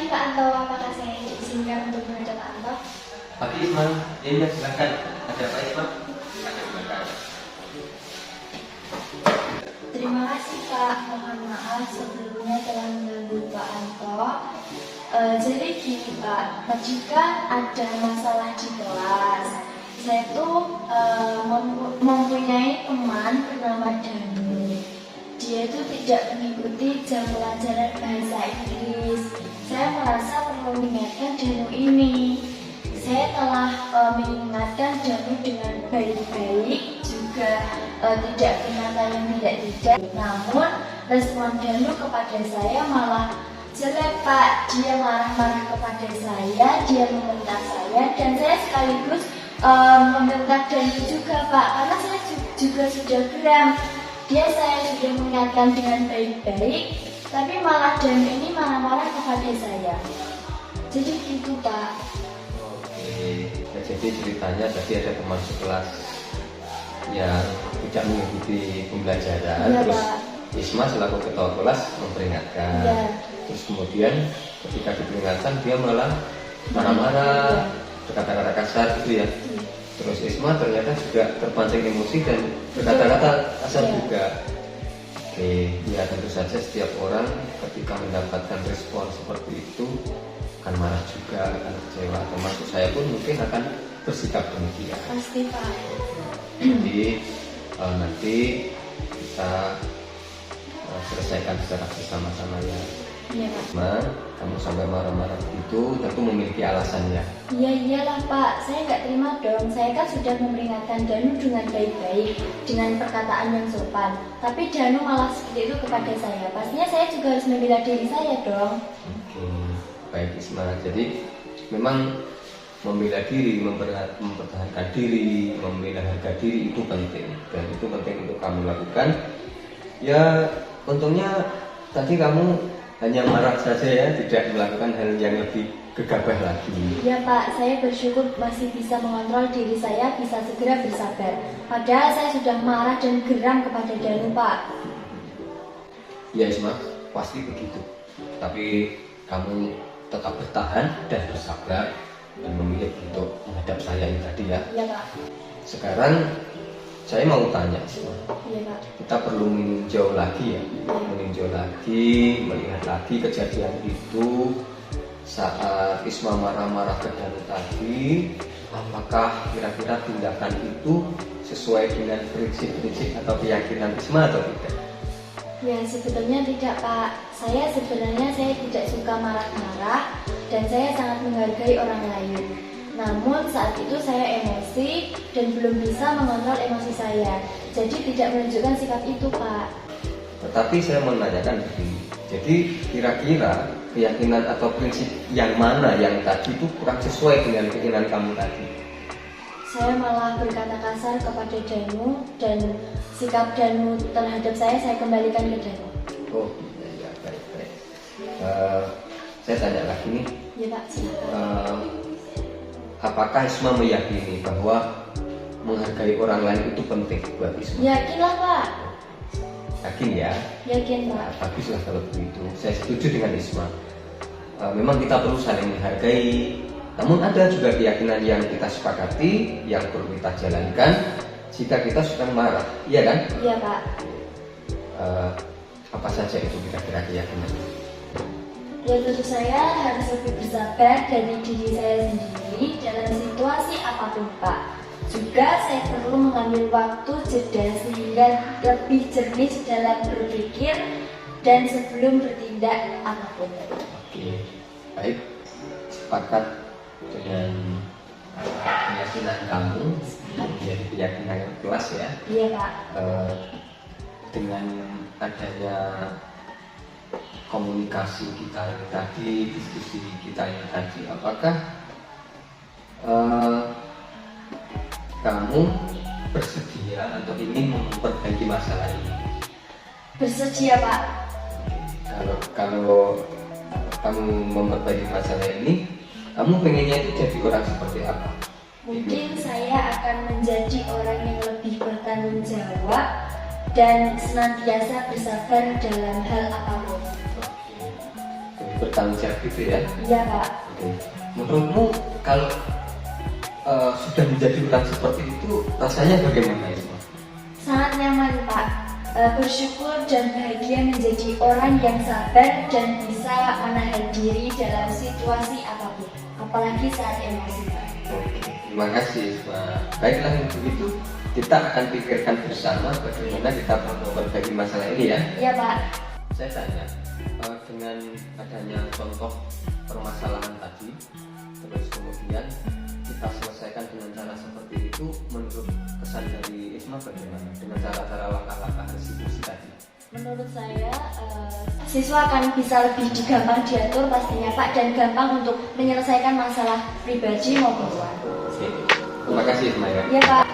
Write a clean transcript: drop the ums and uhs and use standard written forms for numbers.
pagi Pak Anto, apakah saya diizinkan untuk menghadap Pak Anto? Pagi Isma, ya silakan. Ada apa Isma? Ada silakan. Terima kasih Pak, mohon maaf sebelumnya telah mengganggu Pak Anto. Jadi gini Pak, jika ada masalah di kelas, saya tuh mempunyai teman bernama Danu. Dia itu tidak mengikuti jam pelajaran bahasa Inggris. Saya merasa perlu mengingatkan Danu ini. Saya telah mengingatkan Danu dengan baik-baik, juga tidak berkata yang tidak. Namun respon Danu kepada saya malah jelek Pak. Dia marah-marah kepada saya, dia membentak saya, dan saya sekaligus membentak Danu juga Pak, karena saya juga sudah geram. Saya sudah mengingatkan dengan baik-baik, tapi malah Danu ini marah-marah kepada saya. Jadi gitu Pak. Oke, jadi ceritanya tadi ada teman sekelas yang tidak mengikuti pembelajaran, Ya, terus Pak. Isma selaku ketua kelas memperingatkan. Ya. Terus kemudian ketika diperingatkan dia malah marah-marah, berkata-kata kasar gitu ya. Terus Isma ternyata juga terpancing emosi dan berkata-kata kasar juga. Oke, ya tentu saja setiap orang ketika mendapatkan respon seperti itu akan marah juga, akan kecewa, termasuk saya pun mungkin akan bersikap demikian. Pasti Pak. Jadi nanti kita selesaikan secara bersama-sama ya. Iya Pak. Ma, kamu sampai marah-marah itu tentu memiliki alasannya. Iya iyalah Pak, saya nggak terima dong. Saya kan sudah memperingatkan Danu dengan baik-baik, dengan perkataan yang sopan. Tapi Danu malah seperti itu kepada saya. Pastinya saya juga harus membela diri saya dong. Oke, baik Isma. Jadi memang membela diri, mempertahankan diri, membela harga diri itu penting, dan itu penting untuk kamu lakukan. Ya, untungnya tadi kamu hanya marah saja ya, tidak melakukan hal yang lebih gegabah lagi. Ya Pak, saya bersyukur masih bisa mengontrol diri saya, bisa segera bersabar. Padahal saya sudah marah dan geram kepada Danu Pak. Ya Isma, pasti begitu. Tapi kamu tetap bertahan dan bersabar dan memilih untuk menghadap saya ini tadi ya. Iya Pak. Sekarang saya mau tanya Isma, Iya Pak. kita perlu meninjau lagi ya, meninjau lagi, melihat lagi kejadian itu saat Isma marah-marah ke Danu tadi. Apakah kira-kira tindakan itu sesuai dengan prinsip-prinsip atau keyakinan Isma atau tidak? Ya sebetulnya tidak Pak. Sebenarnya saya tidak suka marah-marah dan saya sangat menghargai orang lain. Namun saat itu saya emosi dan belum bisa mengontrol emosi saya. Jadi tidak menunjukkan sikap itu Pak. Tetapi saya menanyakan begini, jadi kira-kira keyakinan atau prinsip yang mana yang tadi itu kurang sesuai dengan keinginan kamu tadi? Saya malah berkata kasar kepada Danu dan sikap Danu terhadap saya kembalikan ke Danu. Oh iya, baik. Saya tanya lagi nih, Ya Pak, silakan. apakah Isma meyakini bahwa menghargai orang lain itu penting buat Isma? Yakinlah Pak. Yakin ya? Yakin Pak. Nah, baguslah kalau begitu. Saya setuju dengan Isma. Memang kita perlu saling menghargai. Namun ada juga keyakinan yang kita sepakati, yang perlu kita jalankan jika kita sedang marah, iya kan? Iya Pak. Apa saja itu kira-kira keyakinan? Ya tentu saya harus lebih bersabar dari diri saya sendiri dalam situasi apapun Pak. Juga saya perlu mengambil waktu jeda sehingga lebih jernih dalam berpikir dan sebelum bertindak apapun. Oke, baik. Sepakat dengan keyakinan kamu, menjadi keyakinan yang kelas ya. Iya Pak. Dengan adanya komunikasi kita ini tadi, diskusi kita ini tadi, apakah kamu bersedia atau ingin memperbaiki masalah ini? Bersedia Pak. Kalau kamu memperbaiki masalah ini, kamu pengennya itu jadi orang seperti apa? Mungkin saya akan menjadi orang yang lebih bertanggung jawab dan senantiasa bersabar dalam hal apapun. bertanggung jawab gitu ya. Iya Pak. Oke. Menurutmu kalau sudah menjadi orang seperti itu rasanya bagaimana Isma? Sangat nyaman Pak. Bersyukur dan bahagia menjadi orang yang sabar dan bisa menahan diri dalam situasi apapun, apalagi saat emosi Pak. Oke, terima kasih Isma. Baiklah, untuk itu kita akan pikirkan bersama bagaimana kita memperbaiki masalah ini ya. Iya Pak. Saya tanya, dengan adanya contoh permasalahan tadi, terus kemudian kita selesaikan dengan cara seperti itu, menurut kesan dari Isma bagaimana dengan cara-cara langkah-langkah restitusi tadi? Menurut saya, siswa akan bisa lebih gampang diatur pastinya Pak, dan gampang untuk menyelesaikan masalah pribadi maupun luar. Oke, terima kasih Isma ya. Iya Pak.